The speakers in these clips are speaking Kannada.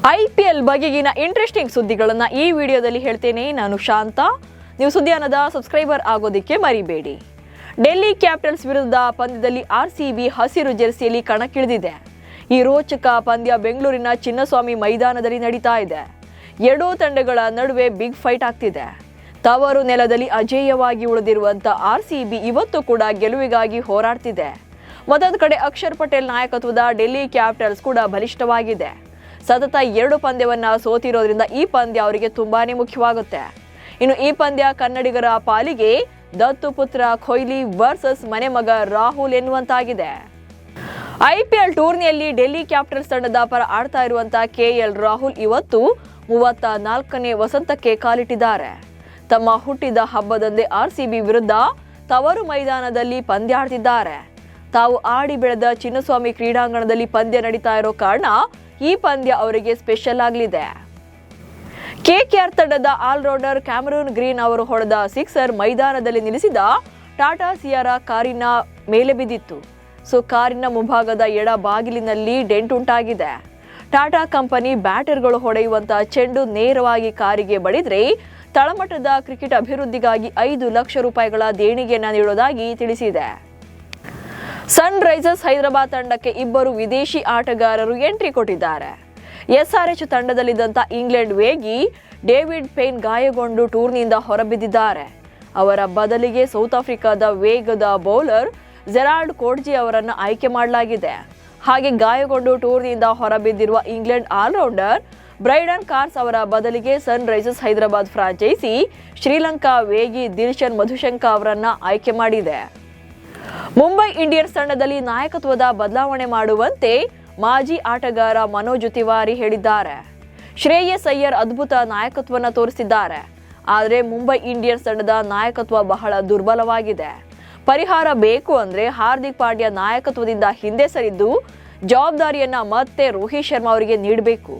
IPL ಬಗೆಗಿನ ಇಂಟ್ರೆಸ್ಟಿಂಗ್ ಸುದ್ದಿಗಳನ್ನ ಈ ವಿಡಿಯೋದಲ್ಲಿ ಹೇಳ್ತೇನೆ. ನಾನು ಶಾಂತ. ನೀವು ಸುದ್ದಿಯಾನದ ಸಬ್ಸ್ಕ್ರೈಬರ್ ಆಗೋದಕ್ಕೆ ಮರಿಬೇಡಿ. ಡೆಲ್ಲಿ ಕ್ಯಾಪಿಟಲ್ಸ್ ವಿರುದ್ಧ ಪಂದ್ಯದಲ್ಲಿ RCB ಹಸಿರು ಜೆರ್ಸಿಯಲ್ಲಿ ಕಣಕ್ಕಿಳಿದಿದೆ. ಈ ರೋಚಕ ಪಂದ್ಯ ಬೆಂಗಳೂರಿನ ಚಿನ್ನಸ್ವಾಮಿ ಮೈದಾನದಲ್ಲಿ ನಡೀತಾ ಇದೆ. ಎರಡೂ ತಂಡಗಳ ನಡುವೆ ಬಿಗ್ ಫೈಟ್ ಆಗ್ತಿದೆ. ತವರು ನೆಲದಲ್ಲಿ ಅಜೇಯವಾಗಿ ಉಳಿದಿರುವಂತ RCB ಇವತ್ತು ಕೂಡ ಗೆಲುವಿಗಾಗಿ ಹೋರಾಡ್ತಿದೆ. ಮತ್ತೊಂದು ಕಡೆ ಅಕ್ಷರ್ ಪಟೇಲ್ ನಾಯಕತ್ವದ ಡೆಲ್ಲಿ ಕ್ಯಾಪಿಟಲ್ಸ್ ಕೂಡ ಬಲಿಷ್ಠವಾಗಿದೆ. ಸತತ 2 ಪಂದ್ಯವನ್ನ ಸೋತಿರೋದ್ರಿಂದ ಈ ಪಂದ್ಯ ಅವರಿಗೆ ತುಂಬಾನೇ ಮುಖ್ಯವಾಗುತ್ತೆ. ಇನ್ನು ಈ ಪಂದ್ಯ ಕನ್ನಡಿಗರ ಪಾಲಿಗೆ ದತ್ತು ಪುತ್ರ ಕೊಹ್ಲಿ ವರ್ಸಸ್ ಮನೆ ಮಗ ರಾಹುಲ್ ಎನ್ನುವಂತಾಗಿದೆ. IPL ಟೂರ್ನಿಯಲ್ಲಿ ಡೆಲ್ಲಿ ಕ್ಯಾಪಿಟಲ್ಸ್ ತಂಡದ ಪರ ಆಡ್ತಾ ಇರುವಂತ KL ರಾಹುಲ್ ಇವತ್ತು 34ನೇ ವಸಂತಕ್ಕೆ ಕಾಲಿಟ್ಟಿದ್ದಾರೆ. ತಮ್ಮ ಹುಟ್ಟಿದ ಹಬ್ಬದಂದೇ RCB ವಿರುದ್ಧ ತವರು ಮೈದಾನದಲ್ಲಿ ಪಂದ್ಯ ಆಡ್ತಿದ್ದಾರೆ. ತಾವು ಆಡಿ ಬೆಳೆದ ಚಿನ್ನಸ್ವಾಮಿ ಕ್ರೀಡಾಂಗಣದಲ್ಲಿ ಪಂದ್ಯ ನಡೀತಾ ಇರೋ ಕಾರಣ ಈ ಪಂದ್ಯ ಅವರಿಗೆ ಸ್ಪೆಷಲ್ ಆಗಲಿದೆ. KKR ತಂಡದ ಆಲ್ರೌಂಡರ್ ಕ್ಯಾಮರೂನ್ ಗ್ರೀನ್ ಅವರು ಹೊಡೆದ ಸಿಕ್ಸರ್ ಮೈದಾನದಲ್ಲಿ ನಿಲ್ಲಿಸಿದ ಟಾಟಾ ಸಿಯಾರಾ ಕಾರಿನ ಮೇಲೆ ಬಿದ್ದಿತ್ತು. ಕಾರಿನ ಮುಂಭಾಗದ ಎಡ ಬಾಗಿಲಿನಲ್ಲಿ ಡೆಂಟ್ ಉಂಟಾಗಿದೆ. ಟಾಟಾ ಕಂಪನಿ ಬ್ಯಾಟರ್ಗಳು ಹೊಡೆಯುವಂತ ಚೆಂಡು ನೇರವಾಗಿ ಕಾರಿಗೆ ಬಡಿದ್ರೆ ತಳಮಟ್ಟದ ಕ್ರಿಕೆಟ್ ಅಭಿವೃದ್ಧಿಗಾಗಿ 5 ಲಕ್ಷ ರೂಪಾಯಿಗಳ ದೇಣಿಗೆಯನ್ನು ನೀಡೋದಾಗಿ ತಿಳಿಸಿದೆ. ಸನ್ ರೈಸರ್ಸ್ ಹೈದರಾಬಾದ್ ತಂಡಕ್ಕೆ 2 ವಿದೇಶಿ ಆಟಗಾರರು ಎಂಟ್ರಿ ಕೊಟ್ಟಿದ್ದಾರೆ. SRH ತಂಡದಲ್ಲಿದ್ದಂಥ ಇಂಗ್ಲೆಂಡ್ ವೇಗಿ ಡೇವಿಡ್ ಪೇನ್ ಗಾಯಗೊಂಡು ಟೂರ್ನಿಯಿಂದ ಹೊರಬಿದ್ದಿದ್ದಾರೆ. ಅವರ ಬದಲಿಗೆ ಸೌತ್ ಆಫ್ರಿಕಾದ ವೇಗದ ಬೌಲರ್ ಜೆರಾಲ್ಡ್ ಕೋಡ್ಜಿ ಅವರನ್ನು ಆಯ್ಕೆ ಮಾಡಲಾಗಿದೆ. ಹಾಗೆ ಗಾಯಗೊಂಡು ಟೂರ್ನಿಯಿಂದ ಹೊರಬಿದ್ದಿರುವ ಇಂಗ್ಲೆಂಡ್ ಆಲ್ರೌಂಡರ್ ಬ್ರೈಡನ್ ಕಾರ್ಸ್ ಅವರ ಬದಲಿಗೆ ಸನ್ ರೈಸರ್ಸ್ ಹೈದರಾಬಾದ್ ಫ್ರಾಂಚೈಸಿ ಶ್ರೀಲಂಕಾ ವೇಗಿ ದಿಲ್ಶನ್ ಮಧುಶಂಕ ಅವರನ್ನು ಆಯ್ಕೆ ಮಾಡಿದೆ. ಮುಂಬೈ ಇಂಡಿಯನ್ಸ್ ತಂಡದಲ್ಲಿ ನಾಯಕತ್ವದ ಬದಲಾವಣೆ ಮಾಡುವಂತೆ ಮಾಜಿ ಆಟಗಾರ ಮನೋಜ್ ತಿವಾರಿ ಹೇಳಿದ್ದಾರೆ. ಶ್ರೇಯಸ್ ಅಯ್ಯರ್ ಅದ್ಭುತ ನಾಯಕತ್ವವನ್ನು ತೋರಿಸಿದ್ದಾರೆ. ಆದರೆ ಮುಂಬೈ ಇಂಡಿಯನ್ಸ್ ತಂಡದ ನಾಯಕತ್ವ ಬಹಳ ದುರ್ಬಲವಾಗಿದೆ. ಪರಿಹಾರ ಬೇಕು ಅಂದ್ರೆ ಹಾರ್ದಿಕ್ ಪಾಂಡ್ಯ ನಾಯಕತ್ವದಿಂದ ಹಿಂದೆ ಸರಿದ್ದು ಜವಾಬ್ದಾರಿಯನ್ನ ಮತ್ತೆ ರೋಹಿತ್ ಶರ್ಮಾ ಅವರಿಗೆ ನೀಡಬೇಕು.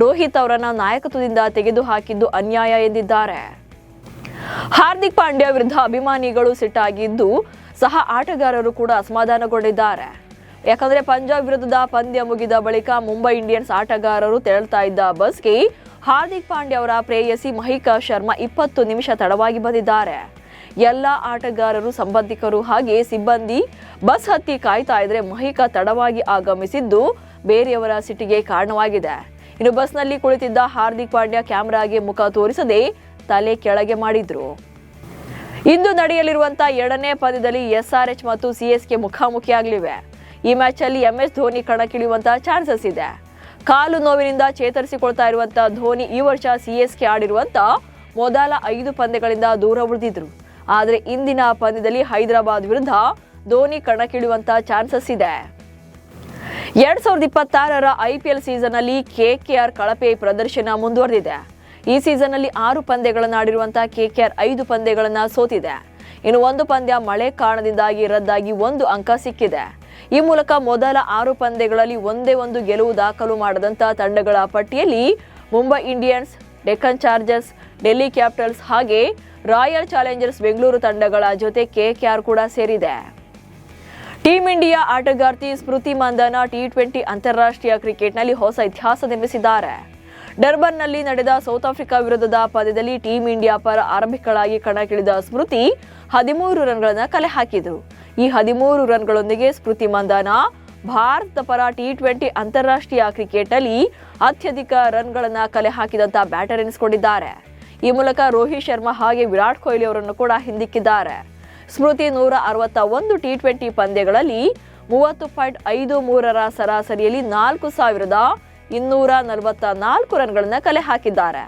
ರೋಹಿತ್ ಅವರನ್ನ ನಾಯಕತ್ವದಿಂದ ತೆಗೆದು ಹಾಕಿದ್ದು ಅನ್ಯಾಯ ಎಂದಿದ್ದಾರೆ. ಹಾರ್ದಿಕ್ ಪಾಂಡ್ಯ ವಿರುದ್ಧ ಅಭಿಮಾನಿಗಳು ಸಿಟ್ಟಾಗಿದ್ದು ಸಹ ಆಟಗಾರರು ಕೂಡ ಅಸಮಾಧಾನಗೊಂಡಿದ್ದಾರೆ. ಯಾಕಂದ್ರೆ ಪಂಜಾಬ್ ವಿರುದ್ಧದ ಪಂದ್ಯ ಮುಗಿದ ಬಳಿಕ ಮುಂಬೈ ಇಂಡಿಯನ್ಸ್ ಆಟಗಾರರು ತೆರಳುತ್ತಾ ಇದ್ದ ಬಸ್ಗೆ ಹಾರ್ದಿಕ್ ಪಾಂಡ್ಯ ಅವರ ಪ್ರೇಯಸಿ ಮಹಿಕಾ ಶರ್ಮಾ 20 ನಿಮಿಷ ತಡವಾಗಿ ಬಂದಿದ್ದಾರೆ. ಎಲ್ಲ ಆಟಗಾರರು, ಸಂಬಂಧಿಕರು ಹಾಗೆ ಸಿಬ್ಬಂದಿ ಬಸ್ ಹತ್ತಿ ಕಾಯ್ತಾ ಇದ್ರೆ ಮಹಿಕಾ ತಡವಾಗಿ ಆಗಮಿಸಿದ್ದು ಬೇರೆಯವರ ಸಿಟ್ಟಿಗೆ ಕಾರಣವಾಗಿದೆ. ಇನ್ನು ಬಸ್ನಲ್ಲಿ ಕುಳಿತಿದ್ದ ಹಾರ್ದಿಕ್ ಪಾಂಡ್ಯ ಕ್ಯಾಮೆರಾಗೆ ಮುಖ ತೋರಿಸದೆ ತಲೆ ಕೆಳಗೆ ಮಾಡಿದ್ರು. ಇಂದು ನಡೆಯಲಿರುವಂತಹ 2ನೇ ಪಂದ್ಯದಲ್ಲಿ SRH ಮತ್ತು CSK ಮುಖಾಮುಖಿಯಾಗಲಿವೆ. ಈ ಮ್ಯಾಚ್ ಅಲ್ಲಿ MS ಧೋನಿ ಕಣಕ್ಕಿಳಿಯುವಂತಹ ಚಾನ್ಸಸ್ ಇದೆ. ಕಾಲು ನೋವಿನಿಂದ ಚೇತರಿಸಿಕೊಳ್ತಾ ಇರುವಂತಹ ಧೋನಿ ಈ ವರ್ಷ CSK ಆಡಿರುವಂತ ಮೊದಲ 5 ಪಂದ್ಯಗಳಿಂದ ದೂರ ಉಳಿದಿದ್ರು. ಆದರೆ ಇಂದಿನ ಪಂದ್ಯದಲ್ಲಿ ಹೈದರಾಬಾದ್ ವಿರುದ್ಧ ಧೋನಿ ಕಣಕ್ಕಿಳಿಯುವಂತಹ ಚಾನ್ಸಸ್ ಇದೆ. 2026ರ IPL ಸೀಸನ್ ಅಲ್ಲಿ KKR ಕಳಪೆ ಪ್ರದರ್ಶನ ಮುಂದುವರೆದಿದೆ. ಈ ಸೀಸನ್ ಅಲ್ಲಿ 6 ಪಂದ್ಯಗಳನ್ನು ಆಡಿರುವಂತಹ KKR 5 ಪಂದ್ಯಗಳನ್ನು ಸೋತಿದೆ. ಇನ್ನು 1 ಪಂದ್ಯ ಮಳೆ ಕಾರಣದಿಂದಾಗಿ ರದ್ದಾಗಿ 1 ಅಂಕ ಸಿಕ್ಕಿದೆ. ಈ ಮೂಲಕ ಮೊದಲ 6 ಪಂದ್ಯಗಳಲ್ಲಿ ಒಂದೇ ಒಂದು ಗೆಲುವು ದಾಖಲು ಮಾಡದಂತ ತಂಡಗಳ ಪಟ್ಟಿಯಲ್ಲಿ Mumbai Indians, Deccan chargers, Delhi capitals ಹಾಗೆ ರಾಯಲ್ ಚಾಲೆಂಜರ್ಸ್ ಬೆಂಗಳೂರು ತಂಡಗಳ ಜೊತೆ KKR ಕೂಡ ಸೇರಿದೆ. ಟೀಂ ಇಂಡಿಯಾ ಆಟಗಾರ್ತಿ ಸ್ಮೃತಿ ಮಂದನ T20 ಅಂತಾರಾಷ್ಟ್ರೀಯ ಕ್ರಿಕೆಟ್ನಲ್ಲಿ ಹೊಸ ಇತಿಹಾಸ ನಿರ್ಮಿಸಿದ್ದಾರೆ. ಡರ್ಬನ್ನಲ್ಲಿ ನಡೆದ ಸೌತ್ ಆಫ್ರಿಕಾ ವಿರುದ್ಧದ ಪಂದ್ಯದಲ್ಲಿ ಟೀಂ ಇಂಡಿಯಾ ಪರ ಆರಂಭಿಕಳಾಗಿ ಕಣಕ್ಕಿಳಿದ ಸ್ಮೃತಿ 13 ರನ್ಗಳನ್ನು ಕಲೆ ಹಾಕಿದರು. ಈ 13 ರನ್ಗಳೊಂದಿಗೆ ಸ್ಮೃತಿ ಮಂದಾನ ಭಾರತ ಪರ T20 ಅಂತಾರಾಷ್ಟ್ರೀಯ ಕ್ರಿಕೆಟ್ನಲ್ಲಿ ಅತ್ಯಧಿಕ ರನ್ಗಳನ್ನು ಕಲೆ ಹಾಕಿದಂತ ಬ್ಯಾಟರ್ ಎನಿಸಿಕೊಂಡಿದ್ದಾರೆ. ಈ ಮೂಲಕ ರೋಹಿತ್ ಶರ್ಮಾ ಹಾಗೆ ವಿರಾಟ್ ಕೊಹ್ಲಿ ಅವರನ್ನು ಕೂಡ ಹಿಂದಿಕ್ಕಿದ್ದಾರೆ. ಸ್ಮೃತಿ 161 T20 ಪಂದ್ಯಗಳಲ್ಲಿ 30.53ರ ಸರಾಸರಿಯಲ್ಲಿ 4244 ರನ್ಗಳನ್ನು ಕಲೆ ಹಾಕಿದ್ದಾರೆ.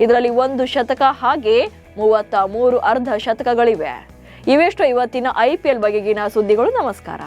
ಇದರಲ್ಲಿ 1 ಶತಕ ಹಾಗೆ 33 ಅರ್ಧ ಶತಕಗಳಿವೆ. ಇವೆಷ್ಟು ಇವತ್ತಿನ IPL ಬಗೆಗಿನ ಸುದ್ದಿಗಳು. ನಮಸ್ಕಾರ.